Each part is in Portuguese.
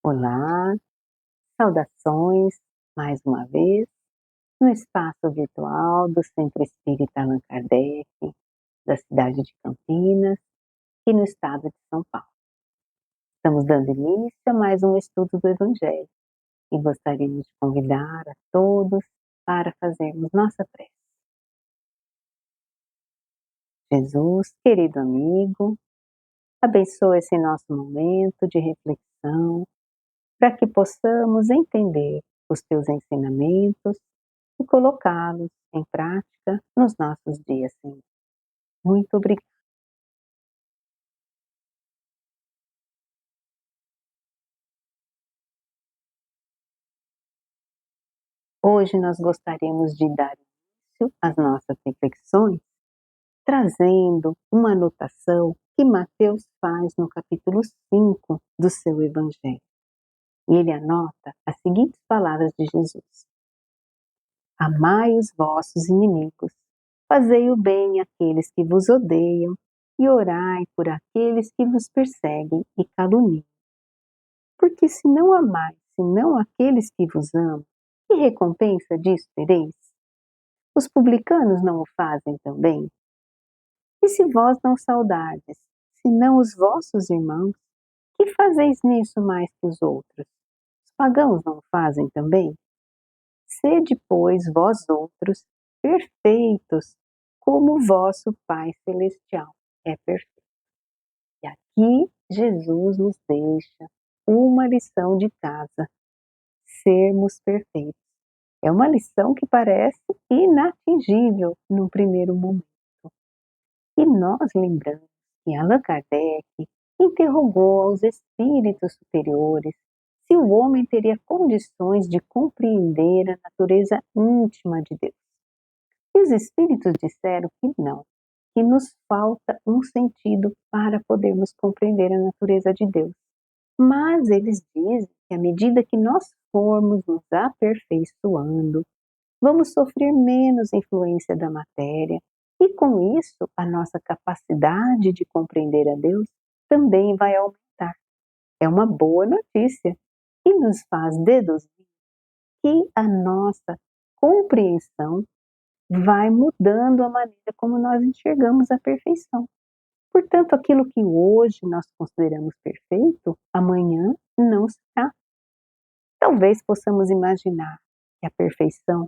Olá, saudações mais uma vez no espaço virtual do Centro Espírita Allan Kardec, da cidade de Campinas e no estado de São Paulo. Estamos dando início a mais um estudo do Evangelho e gostaríamos de convidar a todos para fazermos nossa prece. Jesus, querido amigo, abençoa esse nosso momento de reflexão para que possamos entender os teus ensinamentos e colocá-los em prática nos nossos dias, Senhor. Muito obrigada. Hoje nós gostaríamos de dar início às nossas reflexões, trazendo uma anotação que Mateus faz no capítulo 5 do seu Evangelho. E ele anota as seguintes palavras de Jesus: Amai os vossos inimigos, fazei o bem àqueles que vos odeiam e orai por aqueles que vos perseguem e caluniam. Porque se não amais, senão aqueles que vos amam, que recompensa disso tereis? Os publicanos não o fazem também? E se vós não saudardes, senão os vossos irmãos, que fazeis nisso mais que os outros? Os pagãos não o fazem também? Sede, pois, vós outros perfeitos, como o vosso Pai Celestial é perfeito. E aqui Jesus nos deixa uma lição de casa: sermos perfeitos. É uma lição que parece inatingível no primeiro momento. E nós lembramos que Allan Kardec interrogou aos espíritos superiores se o homem teria condições de compreender a natureza íntima de Deus. E os espíritos disseram que não, que nos falta um sentido para podermos compreender a natureza de Deus. Mas eles dizem que à medida que nós formos nos aperfeiçoando, vamos sofrer menos influência da matéria e com isso a nossa capacidade de compreender a Deus também vai aumentar. É uma boa notícia e nos faz deduzir que a nossa compreensão vai mudando a maneira como nós enxergamos a perfeição. Portanto, aquilo que hoje nós consideramos perfeito, amanhã não será. Talvez possamos imaginar que a perfeição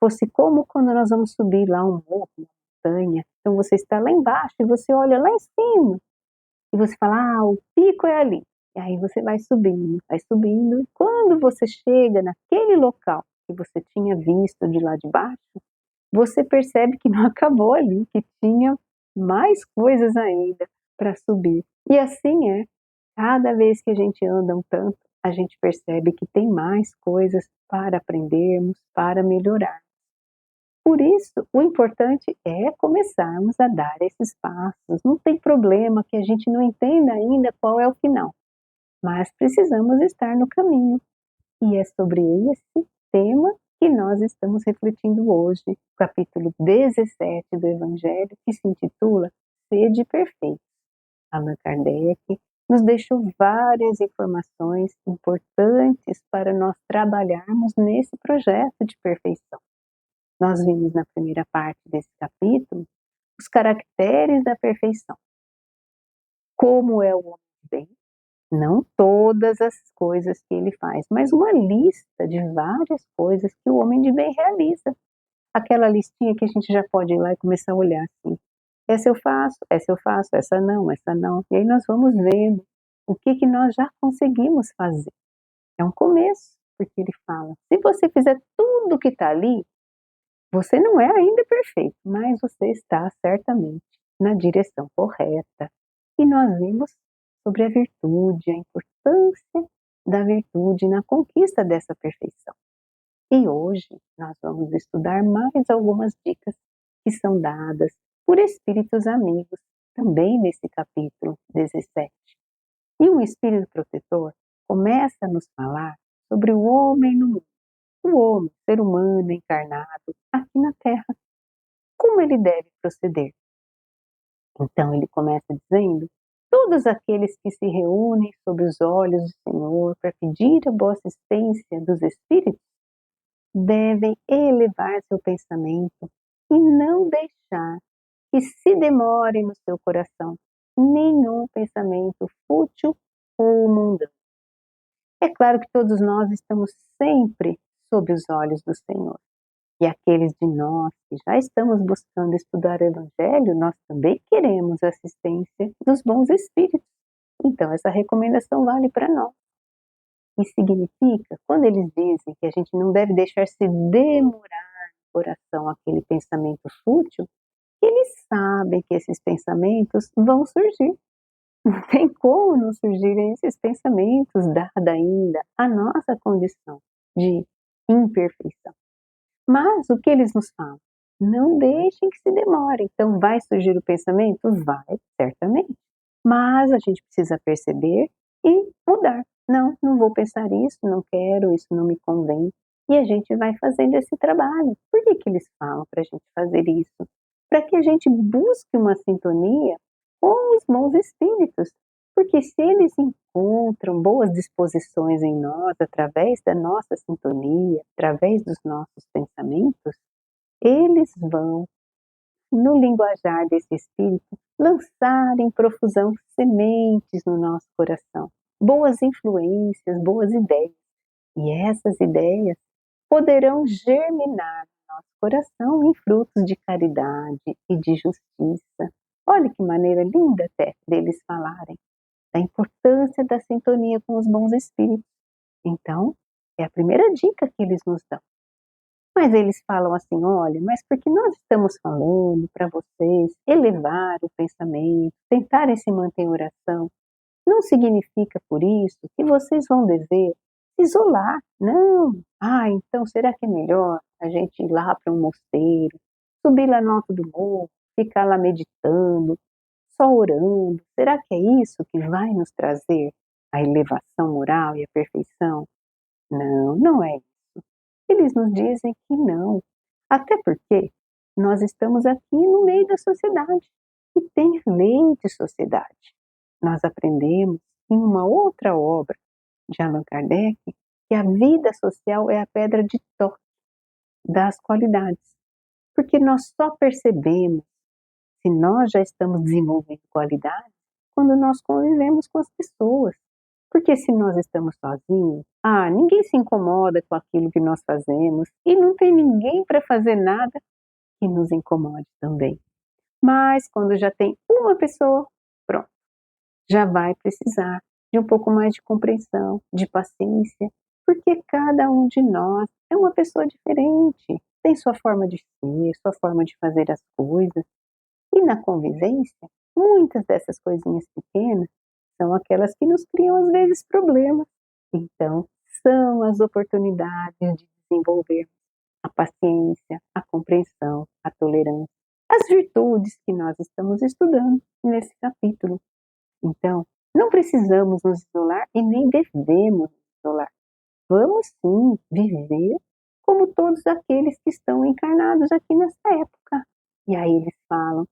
fosse como quando nós vamos subir lá um morro, uma montanha. Então você está lá embaixo e você olha lá em cima e você fala, o pico é ali. E aí você vai subindo, vai subindo. E quando você chega naquele local que você tinha visto de lá de baixo, você percebe que não acabou ali, que tinha mais coisas ainda para subir. E assim é. Cada vez que a gente anda um tanto, a gente percebe que tem mais coisas para aprendermos, para melhorar. Por isso, o importante é começarmos a dar esses passos. Não tem problema que a gente não entenda ainda qual é o final, mas precisamos estar no caminho. E é sobre esse tema que nós estamos refletindo hoje, o capítulo 17 do Evangelho, que se intitula Sede Perfeita. Allan Kardec nos deixou várias informações importantes para nós trabalharmos nesse projeto de perfeição. Nós vimos na primeira parte desse capítulo os caracteres da perfeição. Como é o homem de bem, não todas as coisas que ele faz, mas uma lista de várias coisas que o homem de bem realiza. Aquela listinha que a gente já pode ir lá e começar a olhar assim. Essa eu faço, essa não, essa não. E aí nós vamos vendo o que nós já conseguimos fazer. É um começo, porque ele fala, se você fizer tudo o que está ali, você não é ainda perfeito, mas você está certamente na direção correta. E nós vimos sobre a virtude, a importância da virtude na conquista dessa perfeição. E hoje nós vamos estudar mais algumas dicas que são dadas por espíritos amigos, também nesse capítulo 17. E um espírito protetor começa a nos falar sobre o homem no mundo, o homem, ser humano encarnado aqui na Terra. Como ele deve proceder? Então ele começa dizendo Todos aqueles que se reúnem sob os olhos do Senhor para pedir a boa assistência dos Espíritos devem elevar seu pensamento e não deixar que se demore no seu coração nenhum pensamento fútil ou mundano. É claro que todos nós estamos sempre sob os olhos do Senhor. E aqueles de nós que já estamos buscando estudar o Evangelho, nós também queremos a assistência dos bons espíritos. Então, essa recomendação vale para nós. E significa, quando eles dizem que a gente não deve deixar se demorar no coração aquele pensamento fútil, eles sabem que esses pensamentos vão surgir. Não tem como não surgirem esses pensamentos, dada ainda a nossa condição de imperfeição. Mas o que eles nos falam? Não deixem que se demore. Então, vai surgir o pensamento? Vai, certamente. Mas a gente precisa perceber e mudar. Não, não vou pensar isso, não quero, isso não me convém. E a gente vai fazendo esse trabalho. Por que que eles falam para a gente fazer isso? Para que a gente busque uma sintonia com os bons espíritos. Porque se eles encontram boas disposições em nós, através da nossa sintonia, através dos nossos pensamentos, eles vão, no linguajar desse espírito, lançar em profusão sementes no nosso coração, boas influências, boas ideias. E essas ideias poderão germinar no nosso coração em frutos de caridade e de justiça. Olha que maneira linda até deles falarem da importância da sintonia com os bons espíritos. Então, é a primeira dica que eles nos dão. Mas eles falam assim: olha, mas porque nós estamos falando para vocês elevar o pensamento, tentarem se manter em oração, não significa por isso que vocês vão dever se isolar. Não. Então será que é melhor a gente ir lá para um mosteiro, subir lá no alto do morro, ficar lá meditando, só orando? Será que é isso que vai nos trazer a elevação moral e a perfeição? Não, não é isso. Eles nos dizem que não. Até porque nós estamos aqui no meio da sociedade e tem lei de sociedade. Nós aprendemos em uma outra obra de Allan Kardec que a vida social é a pedra de toque das qualidades. Porque nós só percebemos se nós já estamos desenvolvendo qualidades quando nós convivemos com as pessoas. Porque se nós estamos sozinhos, ninguém se incomoda com aquilo que nós fazemos e não tem ninguém para fazer nada que nos incomode também. Mas quando já tem uma pessoa, pronto, já vai precisar de um pouco mais de compreensão, de paciência, porque cada um de nós é uma pessoa diferente, tem sua forma de ser, sua forma de fazer as coisas. E na convivência, muitas dessas coisinhas pequenas são aquelas que nos criam às vezes problemas. Então, são as oportunidades de desenvolver a paciência, a compreensão, a tolerância, as virtudes que nós estamos estudando nesse capítulo. Então, não precisamos nos isolar e nem devemos nos isolar. Vamos sim viver como todos aqueles que estão encarnados aqui nessa época. E aí eles falam: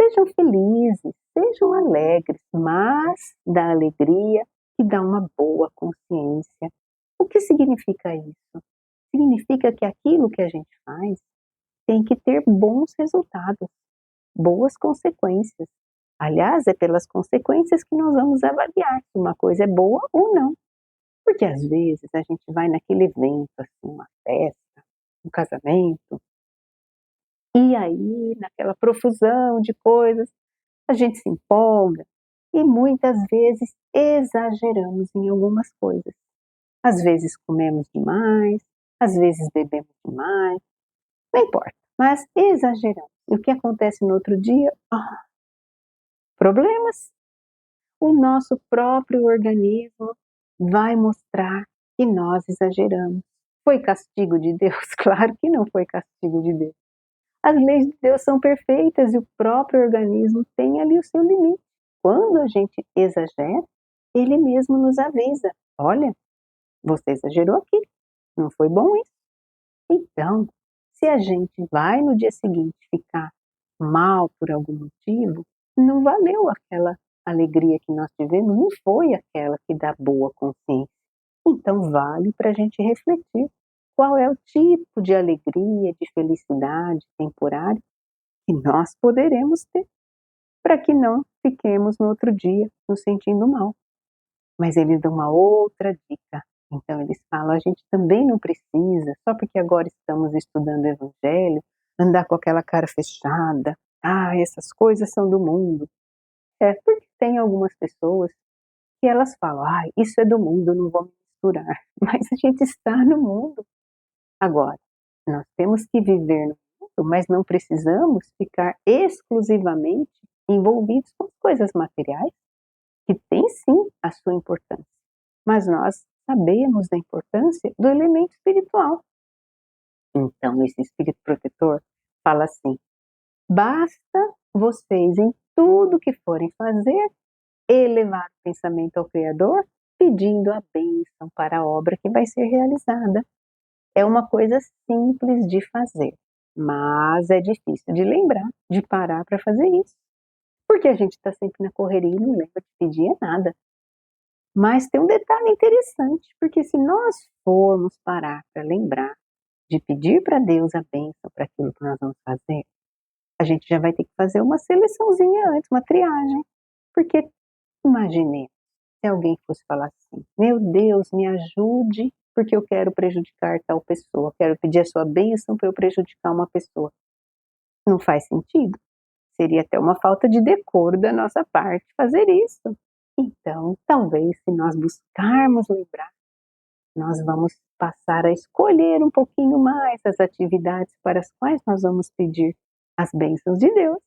sejam felizes, sejam alegres, mas da alegria que dá uma boa consciência. O que significa isso? Significa que aquilo que a gente faz tem que ter bons resultados, boas consequências. Aliás, é pelas consequências que nós vamos avaliar se uma coisa é boa ou não. Porque às vezes a gente vai naquele evento, assim, uma festa, um casamento, e aí, naquela profusão de coisas, a gente se empolga e muitas vezes exageramos em algumas coisas. Às vezes comemos demais, às vezes bebemos demais, não importa, mas exageramos. E o que acontece no outro dia? Problemas. O nosso próprio organismo vai mostrar que nós exageramos. Foi castigo de Deus? Claro que não foi castigo de Deus. As leis de Deus são perfeitas e o próprio organismo tem ali o seu limite. Quando a gente exagera, ele mesmo nos avisa: olha, você exagerou aqui, não foi bom isso. Então, se a gente vai no dia seguinte ficar mal por algum motivo, não valeu alegria que nós tivemos não foi aquela que dá boa consciência. Então vale para a gente refletir qual é o tipo de alegria, de felicidade temporária que nós poderemos ter, para que não fiquemos no outro dia nos sentindo mal. Mas eles dão uma outra dica. Então eles falam, a gente também não precisa, só porque agora estamos estudando o Evangelho, andar com aquela cara fechada. Essas coisas são do mundo. Porque tem algumas pessoas que elas falam, isso é do mundo, não vou me misturar. Mas a gente está no mundo. Agora, nós temos que viver no mundo, mas não precisamos ficar exclusivamente envolvidos com coisas materiais, que têm sim a sua importância. Mas nós sabemos da importância do elemento espiritual. Então, esse espírito protetor fala assim: basta vocês, em tudo que forem fazer, elevar o pensamento ao Criador, pedindo a bênção para a obra que vai ser realizada. É uma coisa simples de fazer, mas é difícil de lembrar, de parar para fazer isso. Porque a gente está sempre na correria e não lembra de pedir nada. Mas tem um detalhe interessante, porque se nós formos parar para lembrar de pedir para Deus a bênção para aquilo que nós vamos fazer, a gente já vai ter que fazer uma seleçãozinha antes, uma triagem. Porque imaginemos se alguém fosse falar assim: meu Deus, me ajude porque eu quero prejudicar tal pessoa, quero pedir a sua bênção para eu prejudicar uma pessoa. Não faz sentido. Seria até uma falta de decoro da nossa parte fazer isso. Então, talvez se nós buscarmos lembrar, nós vamos passar a escolher um pouquinho mais as atividades para as quais nós vamos pedir as bênçãos de Deus.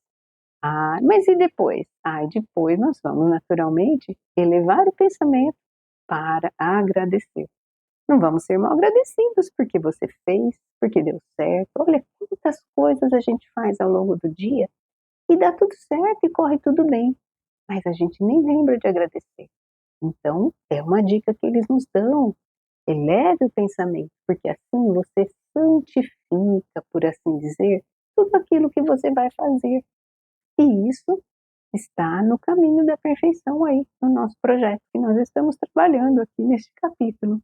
Mas e depois? Depois nós vamos naturalmente elevar o pensamento para agradecer. Não vamos ser mal agradecidos porque você fez, porque deu certo. Olha quantas coisas a gente faz ao longo do dia e dá tudo certo e corre tudo bem, mas a gente nem lembra de agradecer. Então, é uma dica que eles nos dão. Eleve o pensamento, porque assim você santifica, por assim dizer, tudo aquilo que você vai fazer. E isso está no caminho da perfeição aí, no nosso projeto que nós estamos trabalhando aqui neste capítulo.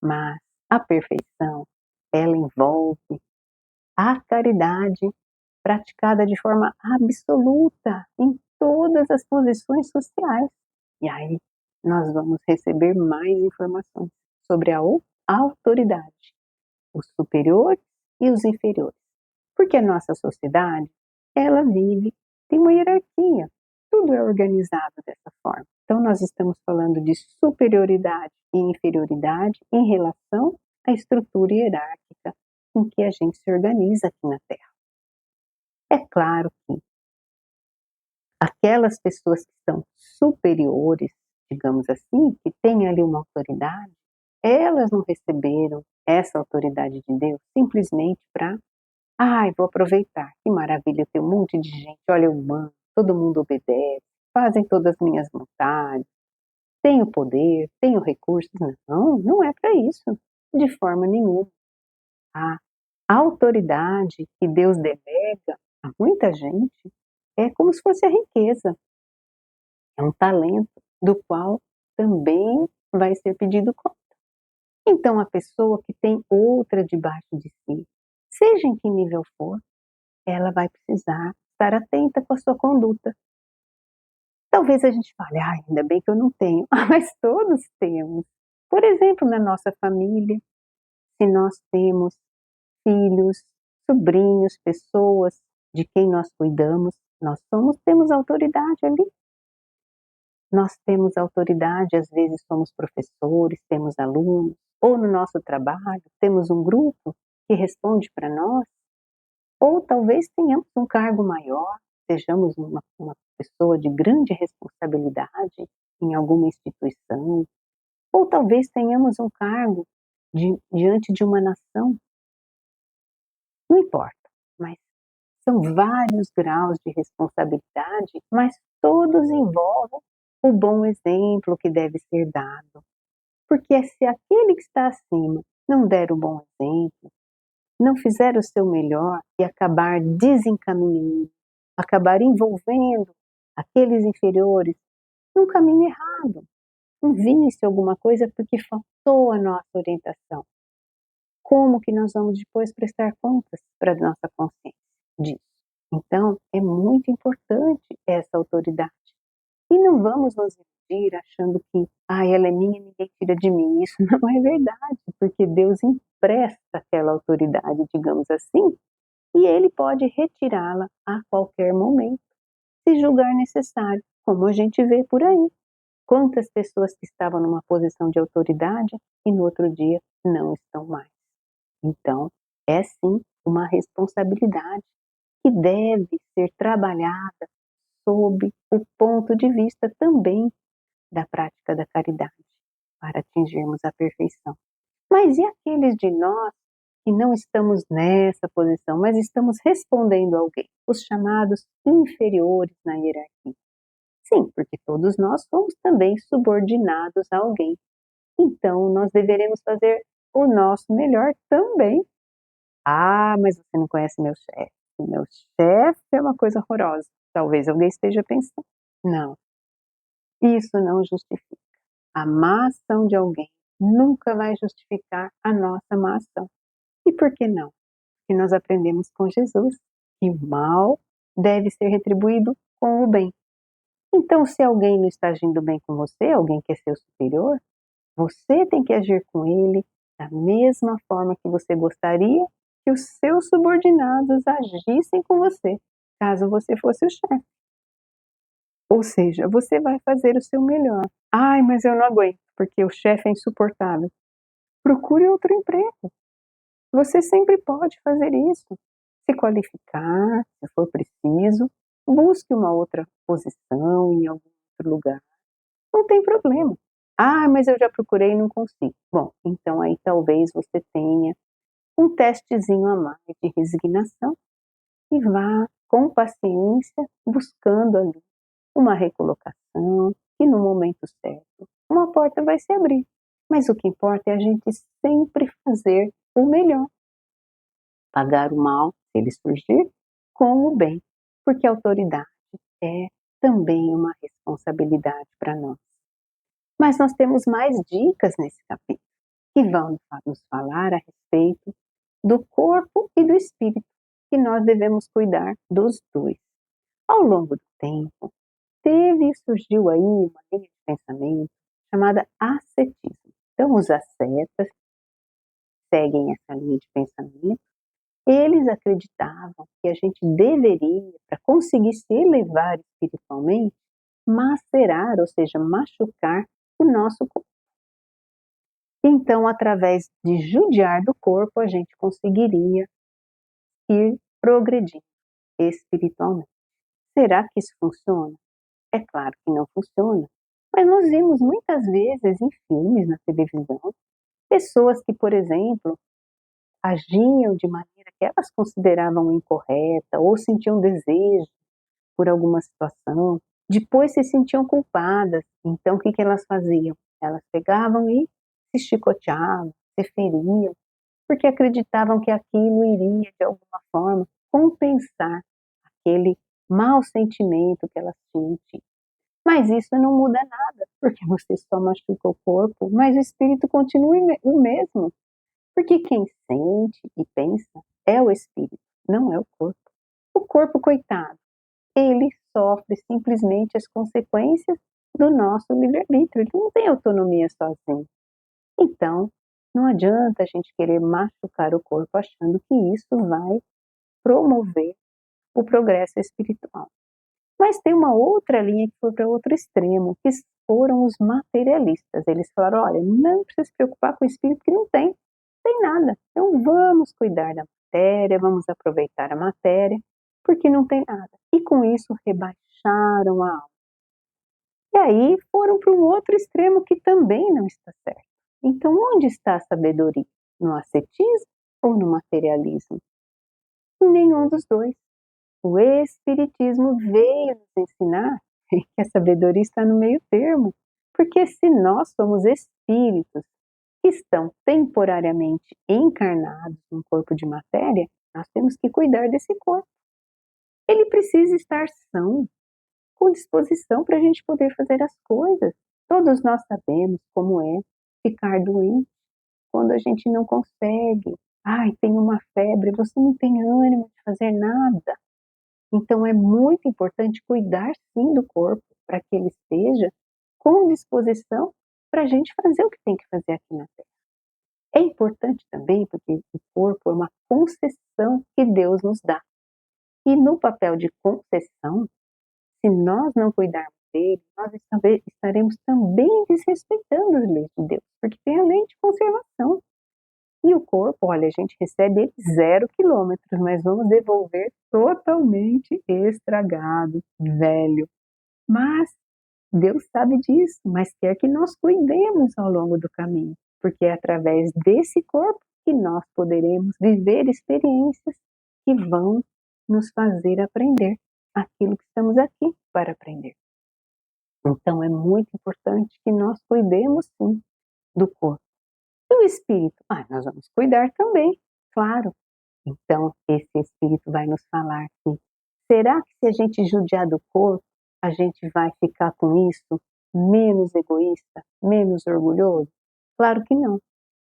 Mas a perfeição, ela envolve a caridade praticada de forma absoluta em todas as posições sociais. E aí nós vamos receber mais informações sobre a autoridade, os superiores e os inferiores. Porque a nossa sociedade, ela vive, tem uma hierarquia, tudo é organizado dessa forma. Então nós estamos falando de superioridade e inferioridade em relação à estrutura hierárquica em que a gente se organiza aqui na Terra. É claro que aquelas pessoas que são superiores, digamos assim, que têm ali uma autoridade, elas não receberam essa autoridade de Deus simplesmente para, vou aproveitar, que maravilha, tem um monte de gente, olha, eu mando, todo mundo obedece, fazem todas as minhas vontades, tenho poder, tenho recursos. Não, não é para isso, de forma nenhuma. A autoridade que Deus delega a muita gente é como se fosse a riqueza. É um talento do qual também vai ser pedido conta. Então, a pessoa que tem outra debaixo de si, seja em que nível for, ela vai precisar estar atenta com a sua conduta. Talvez a gente fale, ainda bem que eu não tenho, mas todos temos. Por exemplo, na nossa família, se nós temos filhos, sobrinhos, pessoas de quem nós cuidamos, nós temos autoridade ali. Nós temos autoridade, às vezes somos professores, temos alunos, ou no nosso trabalho temos um grupo que responde para nós, ou talvez tenhamos um cargo maior, sejamos uma pessoa de grande responsabilidade em alguma instituição, ou talvez tenhamos um cargo diante de uma nação. Não importa, mas são vários graus de responsabilidade, mas todos envolvem o bom exemplo que deve ser dado. Porque se aquele que está acima não der o bom exemplo, não fizer o seu melhor e acabar desencaminhando, acabar envolvendo aqueles inferiores num caminho errado, um vício, alguma coisa, porque faltou a nossa orientação. Como que nós vamos depois prestar contas para a nossa consciência disso? Então, é muito importante essa autoridade. E não vamos nos iludir achando que, ela é minha, ninguém tira de mim. Isso não é verdade, porque Deus empresta aquela autoridade, digamos assim, e Ele pode retirá-la a qualquer momento, se julgar necessário, como a gente vê por aí. Quantas pessoas que estavam numa posição de autoridade e no outro dia não estão mais. Então, é sim uma responsabilidade que deve ser trabalhada sob o ponto de vista também da prática da caridade, para atingirmos a perfeição. Mas e aqueles de nós que não estamos nessa posição, mas estamos respondendo a alguém, os chamados inferiores na hierarquia? Sim, porque todos nós somos também subordinados a alguém. Então, nós deveremos fazer o nosso melhor também. Mas você não conhece meu chefe. O meu chefe é uma coisa horrorosa. Talvez alguém esteja pensando. Não, isso não justifica. A má ação de alguém nunca vai justificar a nossa má ação. E por que não? Porque nós aprendemos com Jesus que o mal deve ser retribuído com o bem. Então, se alguém não está agindo bem com você, alguém que é seu superior, você tem que agir com ele da mesma forma que você gostaria que os seus subordinados agissem com você, caso você fosse o chefe. Ou seja, você vai fazer o seu melhor. Mas eu não aguento, porque o chefe é insuportável. Procure outro emprego. Você sempre pode fazer isso. Se qualificar, se for preciso, busque uma outra posição em algum outro lugar. Não tem problema. Mas eu já procurei e não consigo. Bom, então aí talvez você tenha um testezinho a mais de resignação e vá com paciência buscando ali uma recolocação e no momento certo uma porta vai se abrir. Mas o que importa é a gente sempre fazer o melhor. Pagar o mal, se ele surgir, com o bem, porque a autoridade é também uma responsabilidade para nós. Mas nós temos mais dicas nesse capítulo, que vão nos falar a respeito do corpo e do espírito, que nós devemos cuidar dos dois. Ao longo do tempo, surgiu aí uma linha de pensamento chamada ascetismo. Então, os ascetas seguem essa linha de pensamento. Eles acreditavam que a gente deveria, para conseguir se elevar espiritualmente, macerar, ou seja, machucar o nosso corpo. Então, através de judiar do corpo, a gente conseguiria ir progredindo espiritualmente. Será que isso funciona? É claro que não funciona, mas nós vimos muitas vezes em filmes, na televisão, pessoas que, por exemplo, agiam de maneira que elas consideravam incorreta ou sentiam desejo por alguma situação, depois se sentiam culpadas. Então, o que elas faziam? Elas pegavam e se chicoteavam, se feriam, porque acreditavam que aquilo iria, de alguma forma, compensar aquele mau sentimento que elas tinham tido. Mas isso não muda nada, porque você só machuca o corpo, mas o espírito continua o mesmo. Porque quem sente e pensa é o espírito, não é o corpo. O corpo, coitado, ele sofre simplesmente as consequências do nosso livre-arbítrio, ele não tem autonomia sozinho. Então, não adianta a gente querer machucar o corpo achando que isso vai promover o progresso espiritual. Mas tem uma outra linha que foi para outro extremo, que foram os materialistas. Eles falaram, olha, não precisa se preocupar com o espírito que não tem nada. Então vamos cuidar da matéria, vamos aproveitar a matéria, porque não tem nada. E com isso rebaixaram a alma. E aí foram para um outro extremo que também não está certo. Então onde está a sabedoria? No ascetismo ou no materialismo? Nenhum dos dois. O Espiritismo veio nos ensinar que a sabedoria está no meio termo, porque se nós somos espíritos que estão temporariamente encarnados num corpo de matéria, nós temos que cuidar desse corpo. Ele precisa estar são, com disposição para a gente poder fazer as coisas. Todos nós sabemos como é ficar doente quando a gente não consegue. Ai, tem uma febre, você não tem ânimo de fazer nada. Então é muito importante cuidar sim do corpo para que ele esteja com disposição para a gente fazer o que tem que fazer aqui na Terra. É importante também porque o corpo é uma concessão que Deus nos dá. E no papel de concessão, se nós não cuidarmos dele, nós estaremos também desrespeitando as leis de Deus, porque tem a lei de conservação. E o corpo, olha, a gente recebe ele 0 quilômetros, mas vamos devolver totalmente estragado, velho. Mas Deus sabe disso, mas quer que nós cuidemos ao longo do caminho, porque é através desse corpo que nós poderemos viver experiências que vão nos fazer aprender aquilo que estamos aqui para aprender. Então é muito importante que nós cuidemos sim do corpo. E o espírito? Nós vamos cuidar também, claro. Então esse espírito vai nos falar que será que se a gente judiar do corpo, a gente vai ficar com isso menos egoísta, menos orgulhoso? Claro que não.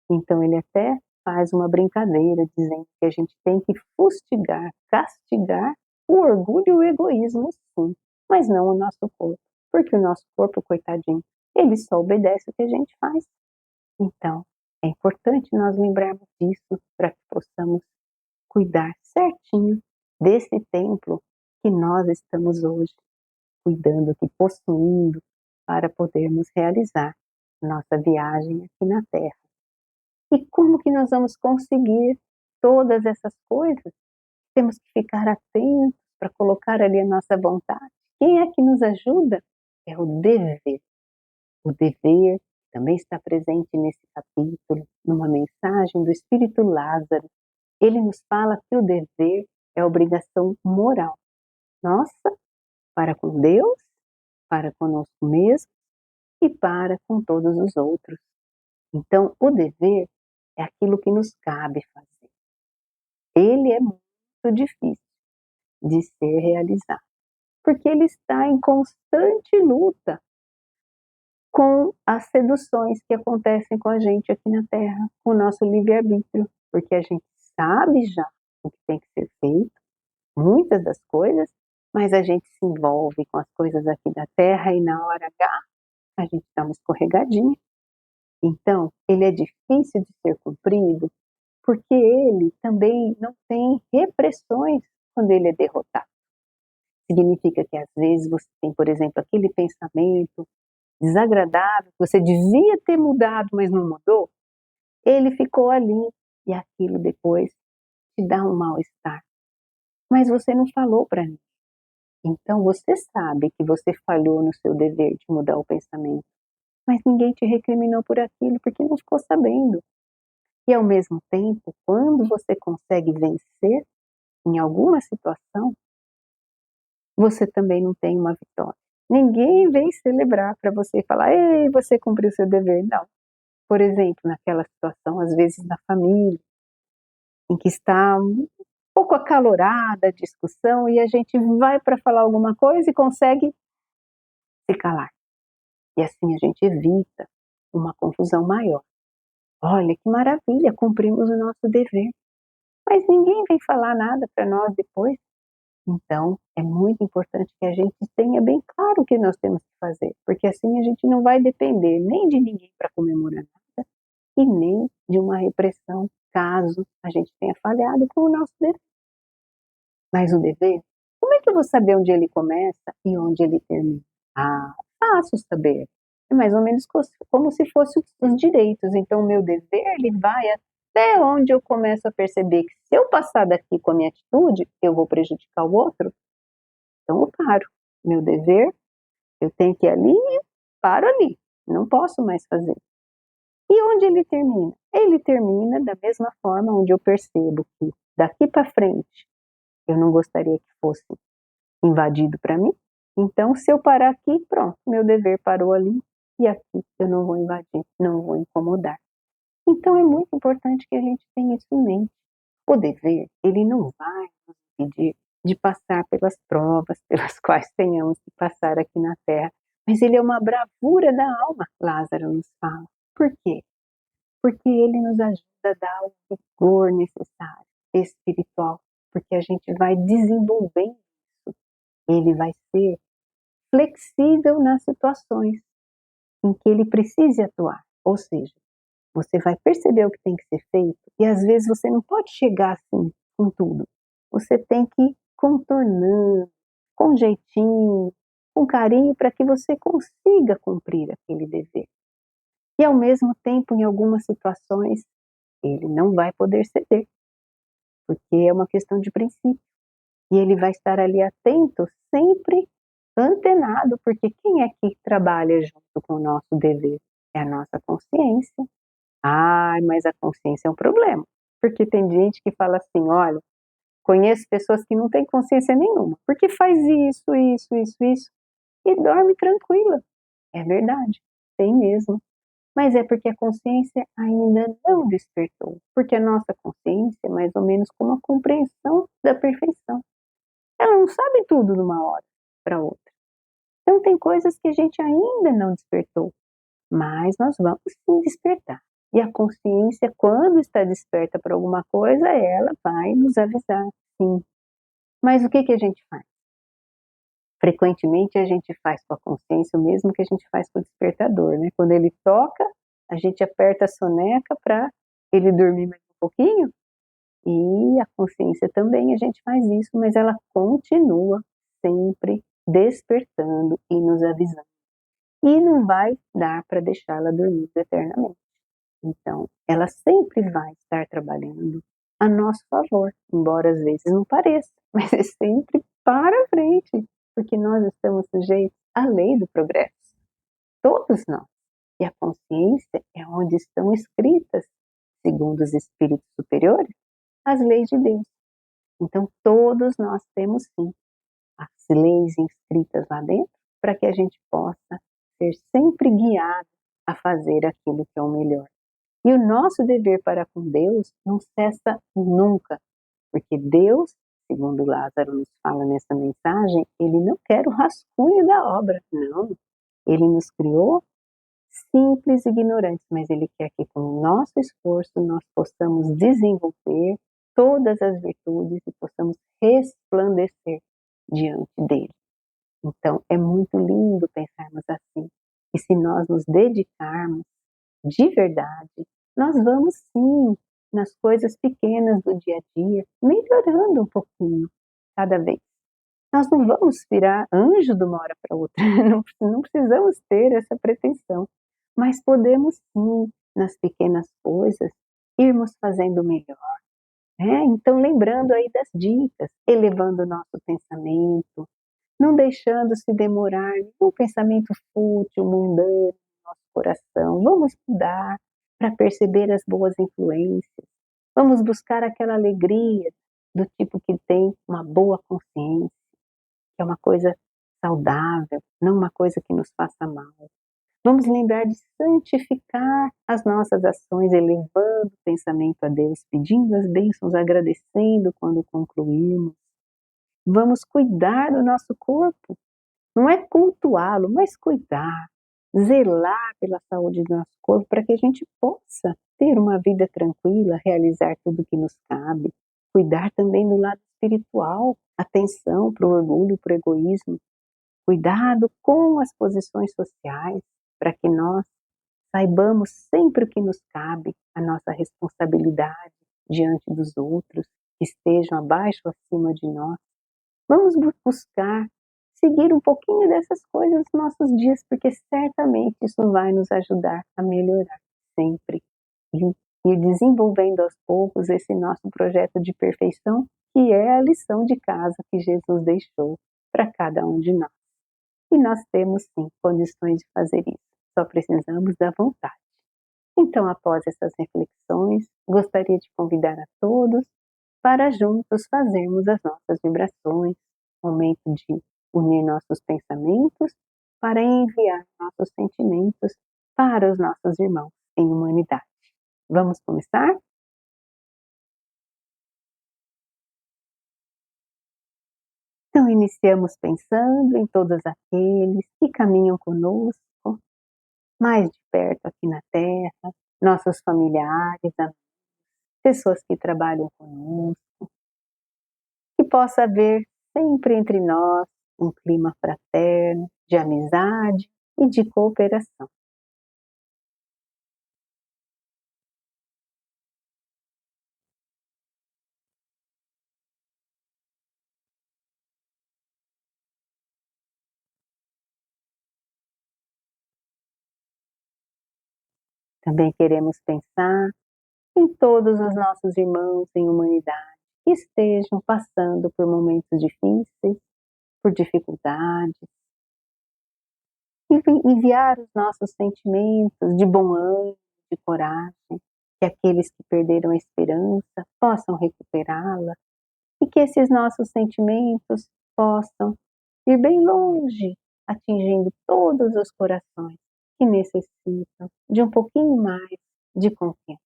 Então ele até faz uma brincadeira dizendo que a gente tem que fustigar, castigar o orgulho e o egoísmo sim, mas não o nosso corpo, porque o nosso corpo, coitadinho, ele só obedece o que a gente faz. Então, é importante nós lembrarmos disso para que possamos cuidar certinho desse templo que nós estamos hoje cuidando aqui, possuindo, para podermos realizar nossa viagem aqui na Terra. E como que nós vamos conseguir todas essas coisas? Temos que ficar atentos para colocar ali a nossa vontade. Quem é que nos ajuda? É o dever. O dever também está presente nesse capítulo, numa mensagem do Espírito Lázaro. Ele nos fala que o dever é obrigação moral nossa para com Deus, para conosco mesmo e para com todos os outros. Então, o dever é aquilo que nos cabe fazer. Ele é muito difícil de ser realizado, porque ele está em constante luta com as seduções que acontecem com a gente aqui na Terra, com o nosso livre-arbítrio, porque a gente sabe já o que tem que ser feito, muitas das coisas, mas a gente se envolve com as coisas aqui da Terra e na hora H a gente dá uma escorregadinha. Então, ele é difícil de ser cumprido, porque ele também não tem repressões quando ele é derrotado. Significa que às vezes você tem, por exemplo, aquele pensamento desagradável, que você devia ter mudado, mas não mudou, ele ficou ali e aquilo depois te dá um mal-estar. Mas você não falou para mim. Então você sabe que você falhou no seu dever de mudar o pensamento, mas ninguém te recriminou por aquilo porque não ficou sabendo. E ao mesmo tempo, quando você consegue vencer em alguma situação, você também não tem uma vitória. Ninguém vem celebrar para você e falar, ei, você cumpriu seu dever. Não. Por exemplo, naquela situação, às vezes na família, em que está um pouco acalorada a discussão e a gente vai para falar alguma coisa e consegue se calar. E assim a gente evita uma confusão maior. Olha que maravilha, cumprimos o nosso dever. Mas ninguém vem falar nada para nós depois. Então, é muito importante que a gente tenha bem claro o que nós temos que fazer, porque assim a gente não vai depender nem de ninguém para comemorar nada e nem de uma repressão, caso a gente tenha falhado com o nosso dever. Mas o dever, como é que eu vou saber onde ele começa e onde ele termina? Fácil saber. É mais ou menos como se fossem os direitos. Então, o meu dever, ele vai até onde eu começo a perceber que se eu passar daqui com a minha atitude, eu vou prejudicar o outro. Então, eu paro. Meu dever, eu tenho que ir ali e paro ali. Não posso mais fazer. E onde ele termina? Ele termina da mesma forma onde eu percebo que daqui para frente eu não gostaria que fosse invadido para mim. Então, se eu parar aqui, pronto, meu dever parou ali e aqui eu não vou invadir, não vou incomodar. Então, é muito importante que a gente tenha isso em mente. O dever, ele não vai nos impedir de passar pelas provas pelas quais tenhamos que passar aqui na terra, mas ele é uma bravura da alma, Lázaro nos fala. Por quê? Porque ele nos ajuda a dar o vigor necessário, espiritual, porque a gente vai desenvolvendo isso. Ele vai ser flexível nas situações em que ele precise atuar, ou seja, você vai perceber o que tem que ser feito e às vezes você não pode chegar assim com tudo. Você tem que ir contornando, com jeitinho, com carinho, para que você consiga cumprir aquele dever. E ao mesmo tempo, em algumas situações, ele não vai poder ceder, porque é uma questão de princípio. E ele vai estar ali atento, sempre antenado, porque quem é que trabalha junto com o nosso dever? É a nossa consciência. Ah, mas a consciência é um problema, porque tem gente que fala assim: olha, conheço pessoas que não têm consciência nenhuma, porque faz isso, e dorme tranquila. É verdade, tem mesmo. Mas é porque a consciência ainda não despertou, porque a nossa consciência é mais ou menos como a compreensão da perfeição. Ela não sabe tudo de uma hora para outra. Então tem coisas que a gente ainda não despertou, mas nós vamos sim despertar. E a consciência, quando está desperta para alguma coisa, ela vai nos avisar, sim. Mas o que a gente faz? Frequentemente a gente faz com a consciência o mesmo que a gente faz com o despertador, né? Quando ele toca, a gente aperta a soneca para ele dormir mais um pouquinho, e a consciência também a gente faz isso, mas ela continua sempre despertando e nos avisando. E não vai dar para deixá-la dormir eternamente. Então, ela sempre vai estar trabalhando a nosso favor, embora às vezes não pareça, mas é sempre para frente, porque nós estamos sujeitos à lei do progresso, todos nós. E a consciência é onde estão escritas, segundo os espíritos superiores, as leis de Deus. Então, todos nós temos sim as leis inscritas lá dentro, para que a gente possa ser sempre guiado a fazer aquilo que é o melhor. E o nosso dever para com Deus não cessa nunca, porque Deus, segundo Lázaro nos fala nessa mensagem, ele não quer o rascunho da obra, não. Ele nos criou simples e ignorantes, mas ele quer que com o nosso esforço nós possamos desenvolver todas as virtudes e possamos resplandecer diante dele. Então, é muito lindo pensarmos assim. E se nós nos dedicarmos de verdade, nós vamos sim, nas coisas pequenas do dia a dia, melhorando um pouquinho cada vez. Nós não vamos virar anjo de uma hora para outra, não precisamos ter essa pretensão, mas podemos sim, nas pequenas coisas, irmos fazendo melhor. Então, lembrando aí das dicas, elevando o nosso pensamento, não deixando se demorar nenhum pensamento fútil, mundano no nosso coração. Vamos estudar para perceber as boas influências. Vamos buscar aquela alegria do tipo que tem uma boa consciência, que é uma coisa saudável, não uma coisa que nos faça mal. Vamos lembrar de santificar as nossas ações, elevando o pensamento a Deus, pedindo as bênçãos, agradecendo quando concluímos. Vamos cuidar do nosso corpo, não é cultuá-lo, mas cuidar, zelar pela saúde do nosso corpo para que a gente possa ter uma vida tranquila, realizar tudo o que nos cabe. Cuidar também do lado espiritual, atenção para o orgulho, para o egoísmo. Cuidado com as posições sociais, para que nós saibamos sempre o que nos cabe, a nossa responsabilidade diante dos outros, que estejam abaixo ou acima de nós. Vamos buscar seguir um pouquinho dessas coisas nos nossos dias, porque certamente isso vai nos ajudar a melhorar sempre e desenvolvendo aos poucos esse nosso projeto de perfeição, que é a lição de casa que Jesus deixou para cada um de nós. E nós temos sim condições de fazer isso, só precisamos da vontade. Então, após essas reflexões, gostaria de convidar a todos para juntos fazermos as nossas vibrações, momento de unir nossos pensamentos para enviar nossos sentimentos para os nossos irmãos em humanidade. Vamos começar? Iniciamos pensando em todos aqueles que caminham conosco, mais de perto aqui na Terra, nossos familiares, pessoas que trabalham conosco, que possa haver sempre entre nós um clima fraterno, de amizade e de cooperação. Também queremos pensar em todos os nossos irmãos em humanidade que estejam passando por momentos difíceis, por dificuldades, e enviar os nossos sentimentos de bom ânimo, de coragem, que aqueles que perderam a esperança possam recuperá-la e que esses nossos sentimentos possam ir bem longe, atingindo todos os corações que necessitam de um pouquinho mais de confiança.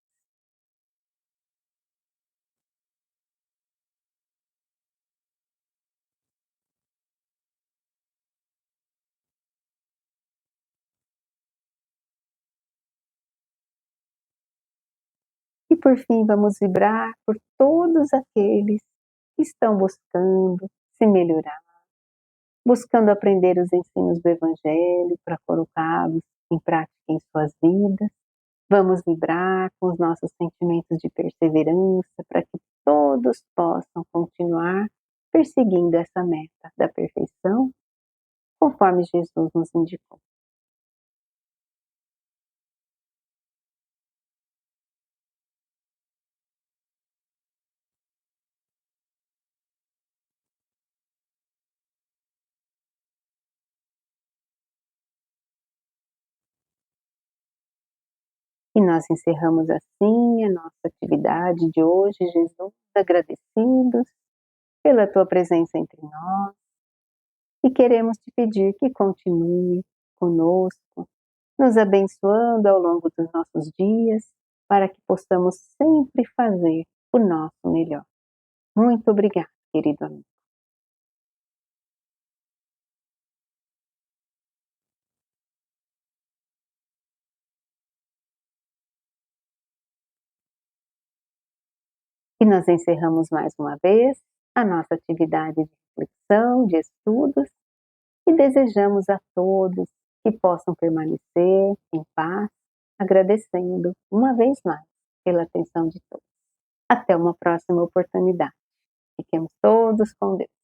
E por fim, vamos vibrar por todos aqueles que estão buscando se melhorar, buscando aprender os ensinos do Evangelho para colocá-los em prática em suas vidas. Vamos vibrar com os nossos sentimentos de perseverança para que todos possam continuar perseguindo essa meta da perfeição, conforme Jesus nos indicou. E nós encerramos assim a nossa atividade de hoje, Jesus, agradecidos pela tua presença entre nós e queremos te pedir que continue conosco, nos abençoando ao longo dos nossos dias, para que possamos sempre fazer o nosso melhor. Muito obrigada, querido amigo. E nós encerramos mais uma vez a nossa atividade de reflexão, de estudos, e desejamos a todos que possam permanecer em paz, agradecendo uma vez mais pela atenção de todos. Até uma próxima oportunidade. Fiquemos todos com Deus.